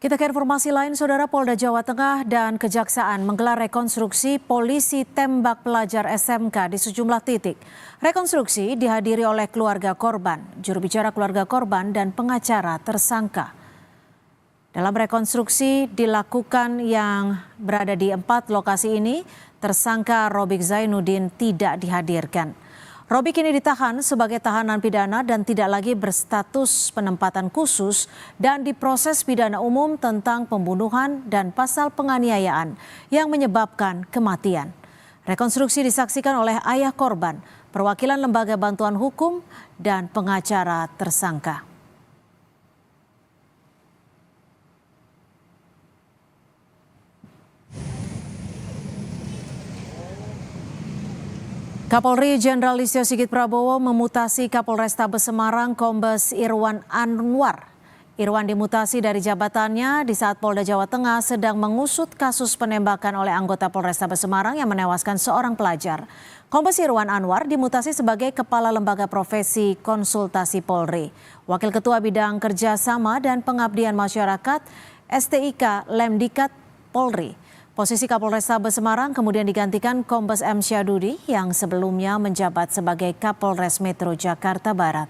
Kita ke informasi lain, Saudara. Polda Jawa Tengah dan Kejaksaan menggelar rekonstruksi polisi tembak pelajar SMK di sejumlah titik. Rekonstruksi dihadiri oleh keluarga korban, juru bicara keluarga korban, dan pengacara tersangka. Dalam rekonstruksi dilakukan yang berada di 4 lokasi ini, tersangka Robik Zainuddin tidak dihadirkan. Robik kini ditahan sebagai tahanan pidana dan tidak lagi berstatus penempatan khusus dan diproses pidana umum tentang pembunuhan dan pasal penganiayaan yang menyebabkan kematian. Rekonstruksi disaksikan oleh ayah korban, perwakilan lembaga bantuan hukum, dan pengacara tersangka. Kapolri Jenderal Listio Sigit Prabowo memutasi Kapolrestabes Semarang Kombes Irwan Anwar. Irwan dimutasi dari jabatannya di saat Polda Jawa Tengah sedang mengusut kasus penembakan oleh anggota Polrestabes Semarang yang menewaskan seorang pelajar. Kombes Irwan Anwar dimutasi sebagai Kepala Lembaga Profesi Konsultasi Polri. Wakil Ketua Bidang Kerjasama dan Pengabdian Masyarakat STIK Lemdikat Polri. Posisi Kapolrestabes Semarang kemudian digantikan Kombes M. Syadudi yang sebelumnya menjabat sebagai Kapolres Metro Jakarta Barat.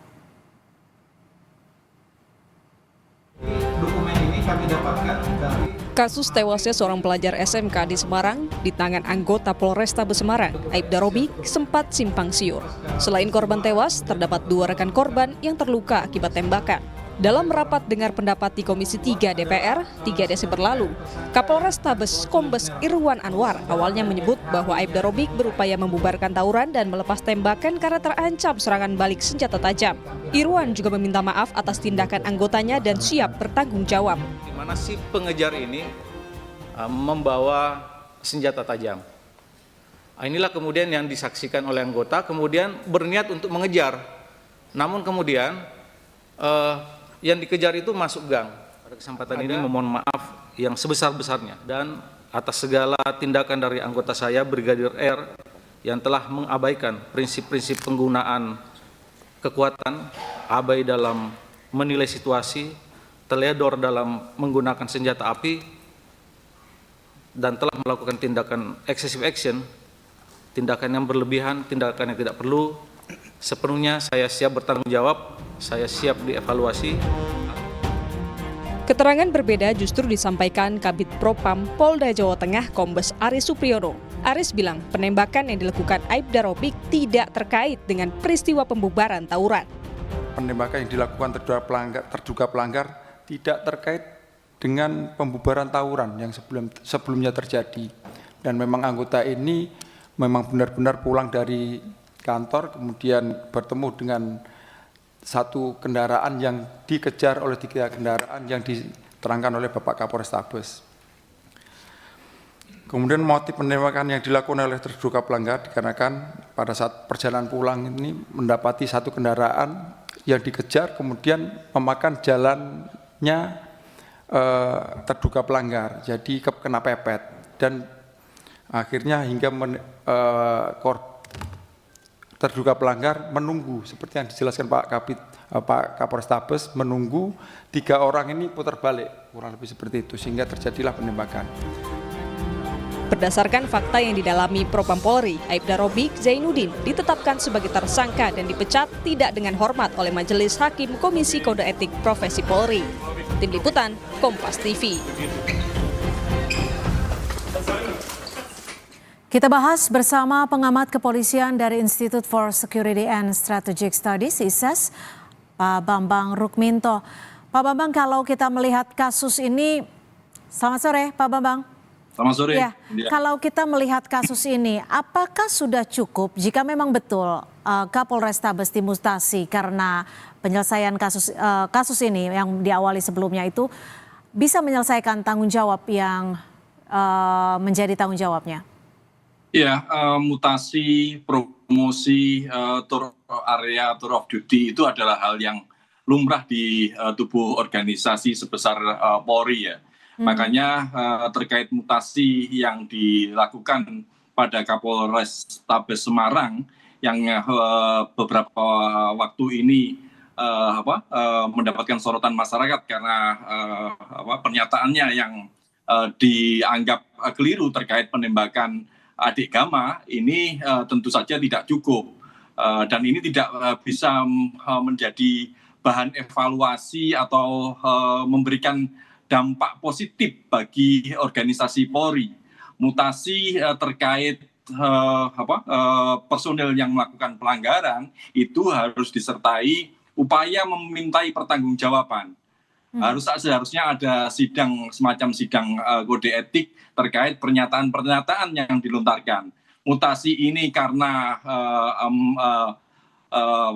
Dokumen ini kami dapatkan dari kasus tewasnya seorang pelajar SMK di Semarang di tangan anggota Polrestabes Semarang, Aibda Robik, sempat simpang siur. Selain korban tewas, terdapat 2 rekan korban yang terluka akibat tembakan. Dalam rapat dengar pendapat di Komisi 3 DPR 3 Desember lalu, Kapolrestabes Kombes Irwan Anwar awalnya menyebut bahwa Aibda Robik berupaya membubarkan tawuran dan melepas tembakan karena terancam serangan balik senjata tajam. Irwan juga meminta maaf atas tindakan anggotanya dan siap bertanggung jawab. di mana si pengejar ini membawa senjata tajam. Inilah kemudian yang disaksikan oleh anggota, kemudian berniat untuk mengejar. Namun kemudian yang dikejar itu masuk gang. Pada kesempatan ini memohon maaf yang sebesar-besarnya dan atas segala tindakan dari anggota saya Brigadir R yang telah mengabaikan prinsip-prinsip penggunaan kekuatan, abai dalam menilai situasi, teledor dalam menggunakan senjata api, dan telah melakukan tindakan excessive action, tindakan yang berlebihan, tindakan yang tidak perlu. Sepenuhnya saya siap bertanggung jawab, saya siap dievaluasi. Keterangan berbeda justru disampaikan Kabid Propam Polda Jawa Tengah Kombes Aris Supriyono. Aris bilang penembakan yang dilakukan Aibda Robik tidak terkait dengan peristiwa pembubaran tawuran. Penembakan yang dilakukan terduga pelanggar tidak terkait dengan pembubaran tawuran yang sebelumnya terjadi. Dan memang anggota ini memang benar-benar pulang dari kantor, kemudian bertemu dengan satu kendaraan yang dikejar oleh 3 kendaraan yang diterangkan oleh Bapak Kapolrestabes. Kemudian motif penembakan yang dilakukan oleh terduga pelanggar dikarenakan pada saat perjalanan pulang ini mendapati satu kendaraan yang dikejar kemudian memakan jalannya terduga pelanggar, jadi kena pepet dan akhirnya hingga terduga pelanggar menunggu seperti yang dijelaskan Pak Kapolrestabes, menunggu 3 orang ini putar balik, kurang lebih seperti itu, sehingga terjadilah penembakan. Berdasarkan fakta yang didalami Propam Polri, Aibda Robik Zainuddin ditetapkan sebagai tersangka dan dipecat tidak dengan hormat oleh Majelis Hakim Komisi Kode Etik Profesi Polri. Tim Liputan, Kompas TV. Kita bahas bersama pengamat kepolisian dari Institute for Security and Strategic Studies, ISES, Pak Bambang Rukminto. Pak Bambang, kalau kita melihat kasus ini, selamat sore Pak Bambang. Selamat sore. Ya, kalau kita melihat kasus ini, apakah sudah cukup jika memang betul Kapolrestabes dimutasi karena penyelesaian kasus ini yang diawali sebelumnya itu bisa menyelesaikan tanggung jawab yang menjadi tanggung jawabnya? Ya, mutasi, promosi, area tour of duty itu adalah hal yang lumrah di tubuh organisasi sebesar Polri ya. Makanya terkait mutasi yang dilakukan pada Kapolrestabes Semarang yang beberapa waktu ini mendapatkan sorotan masyarakat karena pernyataannya yang dianggap keliru terkait penembakan adik Gama ini tentu saja tidak cukup dan ini tidak bisa menjadi bahan evaluasi atau memberikan dampak positif bagi organisasi Polri. Mutasi terkait personil yang melakukan pelanggaran itu harus disertai upaya memintai pertanggungjawaban. Seharusnya ada semacam sidang kode etik terkait pernyataan-pernyataan yang dilontarkan. Mutasi ini karena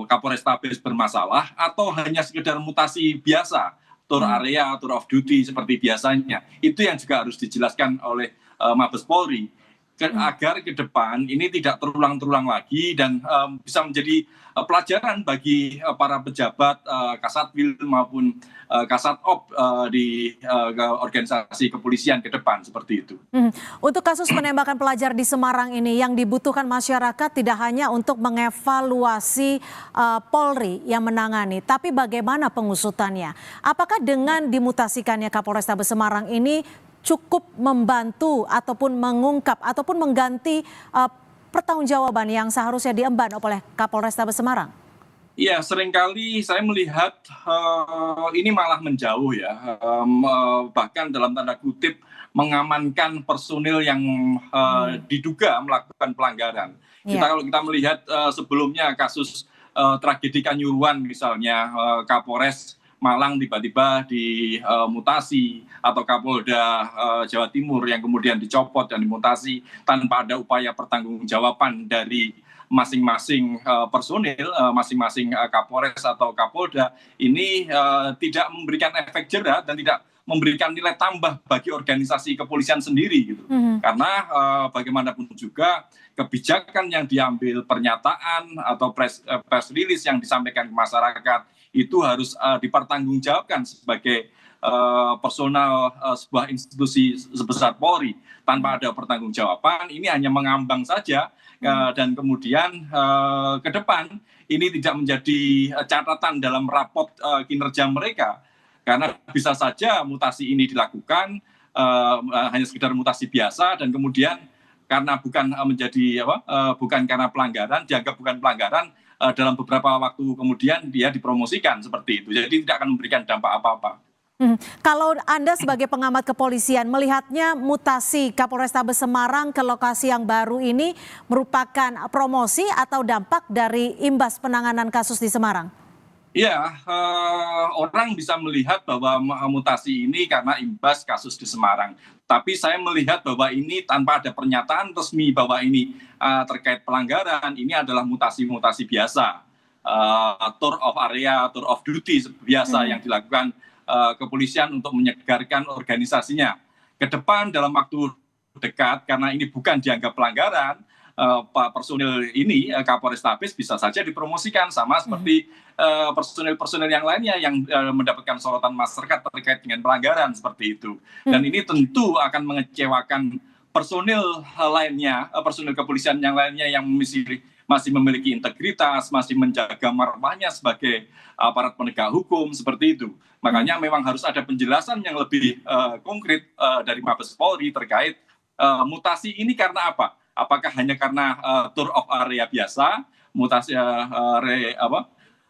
Kapolrestabes bermasalah atau hanya sekedar mutasi biasa, tour area, tour of duty seperti biasanya. Itu yang juga harus dijelaskan oleh Mabes Polri. Agar ke depan ini tidak terulang-terulang lagi dan bisa menjadi pelajaran bagi para pejabat Kasatwil maupun Kasatop di organisasi kepolisian ke depan seperti itu. Untuk kasus penembakan pelajar di Semarang ini yang dibutuhkan masyarakat tidak hanya untuk mengevaluasi Polri yang menangani, tapi bagaimana pengusutannya? Apakah dengan dimutasikannya Kapolrestabes Semarang ini cukup membantu ataupun mengungkap ataupun mengganti pertanggungjawaban yang seharusnya diemban oleh Kapolrestabes Semarang? Iya, seringkali saya melihat ini malah menjauh ya, bahkan dalam tanda kutip mengamankan personil yang diduga melakukan pelanggaran. Kalau kita melihat sebelumnya kasus tragedi Kanjuruhan misalnya, Kapolres Malang tiba-tiba dimutasi atau Kapolda Jawa Timur yang kemudian dicopot dan dimutasi tanpa ada upaya pertanggungjawaban dari masing-masing personil, masing-masing Kapolres atau Kapolda ini tidak memberikan efek jera dan tidak memberikan nilai tambah bagi organisasi kepolisian sendiri gitu. Karena bagaimanapun juga kebijakan yang diambil, pernyataan atau press release yang disampaikan ke masyarakat itu harus dipertanggungjawabkan sebagai personal sebuah institusi sebesar Polri. Tanpa ada pertanggungjawaban ini hanya mengambang saja dan kemudian ke depan ini tidak menjadi catatan dalam rapot kinerja mereka. Karena bisa saja mutasi ini dilakukan hanya sekedar mutasi biasa dan kemudian karena bukan bukan karena pelanggaran, dianggap bukan pelanggaran, dalam beberapa waktu kemudian dia dipromosikan seperti itu. Jadi tidak akan memberikan dampak apa-apa. Kalau Anda sebagai pengamat kepolisian melihatnya mutasi Kapolrestabes Semarang ke lokasi yang baru ini merupakan promosi atau dampak dari imbas penanganan kasus di Semarang? Ya, orang bisa melihat bahwa mutasi ini karena imbas kasus di Semarang. Tapi saya melihat bahwa ini tanpa ada pernyataan resmi bahwa ini terkait pelanggaran, ini adalah mutasi-mutasi biasa. Tour of area, tour of duty biasa yang dilakukan kepolisian untuk menyegarkan organisasinya. Ke depan dalam waktu dekat, karena ini bukan dianggap pelanggaran, personil ini Kapolrestabes bisa saja dipromosikan sama seperti personil-personil yang lainnya yang mendapatkan sorotan masyarakat terkait dengan pelanggaran seperti itu. Dan ini tentu akan mengecewakan personil lainnya, personil kepolisian yang lainnya yang masih memiliki integritas, masih menjaga marwahnya sebagai aparat penegak hukum seperti itu. Makanya memang harus ada penjelasan yang lebih konkret dari Mabes Polri terkait mutasi ini karena apa? Apakah hanya karena tour of area biasa, mutasi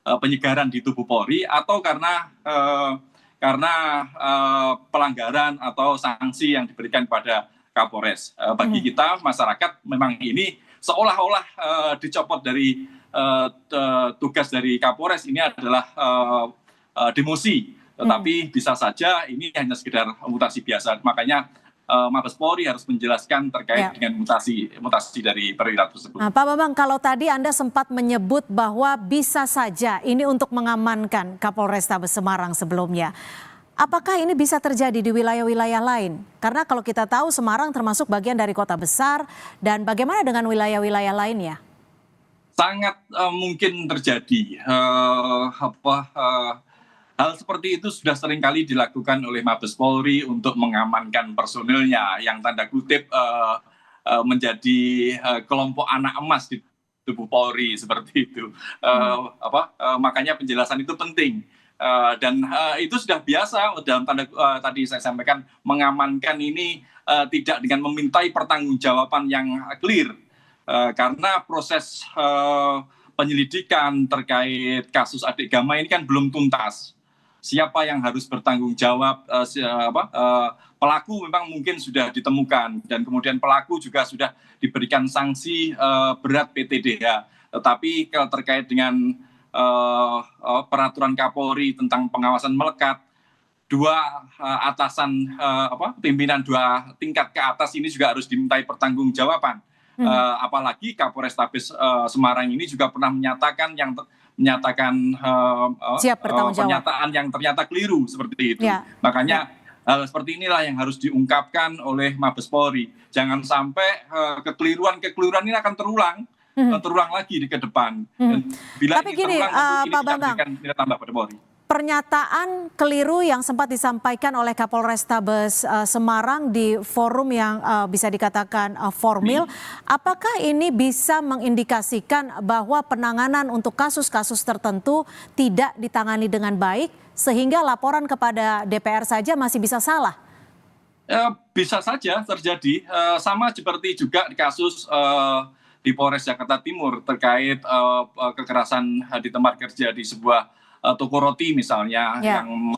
penyegaran di tubuh Polri, atau karena pelanggaran atau sanksi yang diberikan pada Kapolres? Bagi kita masyarakat memang ini seolah-olah dicopot dari tugas dari Kapolres, ini adalah demosi, tetapi bisa saja ini hanya sekedar mutasi biasa. Makanya Mabes Polri harus menjelaskan terkait dengan mutasi dari perwira tersebut. Nah, Pak Bambang, kalau tadi Anda sempat menyebut bahwa bisa saja ini untuk mengamankan Kapolrestabes Semarang sebelumnya. Apakah ini bisa terjadi di wilayah-wilayah lain? Karena kalau kita tahu Semarang termasuk bagian dari kota besar, dan bagaimana dengan wilayah-wilayah lainnya? Sangat mungkin terjadi. Hal seperti itu sudah seringkali dilakukan oleh Mabes Polri untuk mengamankan personilnya yang tanda kutip menjadi kelompok anak emas di tubuh Polri seperti itu. Makanya penjelasan itu penting. Dan itu sudah biasa dalam tadi saya sampaikan, mengamankan ini tidak dengan memintai pertanggungjawaban yang clear, karena proses penyelidikan terkait kasus adik Gama ini kan belum tuntas. Siapa yang harus bertanggung jawab? Pelaku memang mungkin sudah ditemukan dan kemudian pelaku juga sudah diberikan sanksi berat PTDH. Tetapi kalau terkait dengan peraturan Kapolri tentang pengawasan melekat, dua atasan pimpinan dua tingkat ke atas ini juga harus dimintai pertanggungjawaban. Apalagi Kapolrestabes Semarang ini juga pernah menyatakan siap bertanggung jawab. Pernyataan yang ternyata keliru seperti itu. Ya. Makanya hal seperti inilah yang harus diungkapkan oleh Mabes Polri. Jangan sampai kekeliruan ini akan terulang lagi di ke depan. Dan bila Tapi ini gini, terulang, tentu Pak ini Bambang, tidak tambah pada Polri. pernyataan keliru yang sempat disampaikan oleh Kapolrestabes Semarang di forum yang bisa dikatakan formil, apakah ini bisa mengindikasikan bahwa penanganan untuk kasus-kasus tertentu tidak ditangani dengan baik sehingga laporan kepada DPR saja masih bisa salah? Bisa saja terjadi, sama seperti juga di kasus di Polres Jakarta Timur terkait kekerasan di tempat kerja di sebuah toko roti misalnya, yang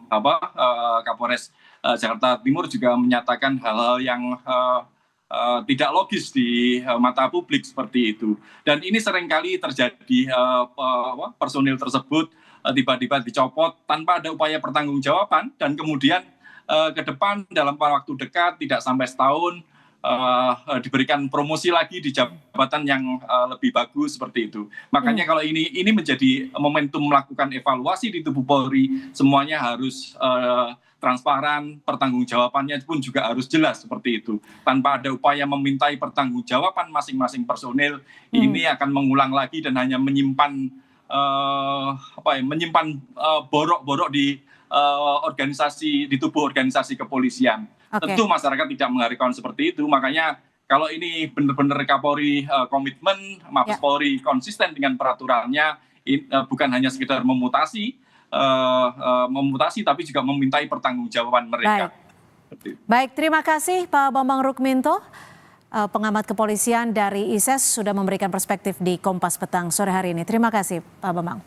Kapolres Jakarta Timur juga menyatakan hal-hal yang tidak logis di mata publik seperti itu. Dan ini seringkali terjadi, personil tersebut tiba-tiba dicopot tanpa ada upaya pertanggungjawaban, dan kemudian ke depan dalam waktu dekat tidak sampai setahun diberikan promosi lagi di jabatan yang lebih bagus seperti itu. Makanya kalau ini menjadi momentum melakukan evaluasi di tubuh Polri, semuanya harus transparan, pertanggungjawabannya pun juga harus jelas seperti itu. Tanpa ada upaya memintai pertanggungjawaban masing-masing personil, ini akan mengulang lagi dan hanya menyimpan borok-borok di organisasi, di tubuh organisasi kepolisian. Tentu masyarakat tidak mengharapkan seperti itu, makanya kalau ini benar-benar Kapolri komitmen, Mabes Polri konsisten dengan peraturannya, bukan hanya sekedar memutasi, tapi juga memintai pertanggungjawaban mereka. Baik, terima kasih Pak Bambang Rukminto, pengamat kepolisian dari ISES, sudah memberikan perspektif di Kompas Petang sore hari ini. Terima kasih Pak Bambang.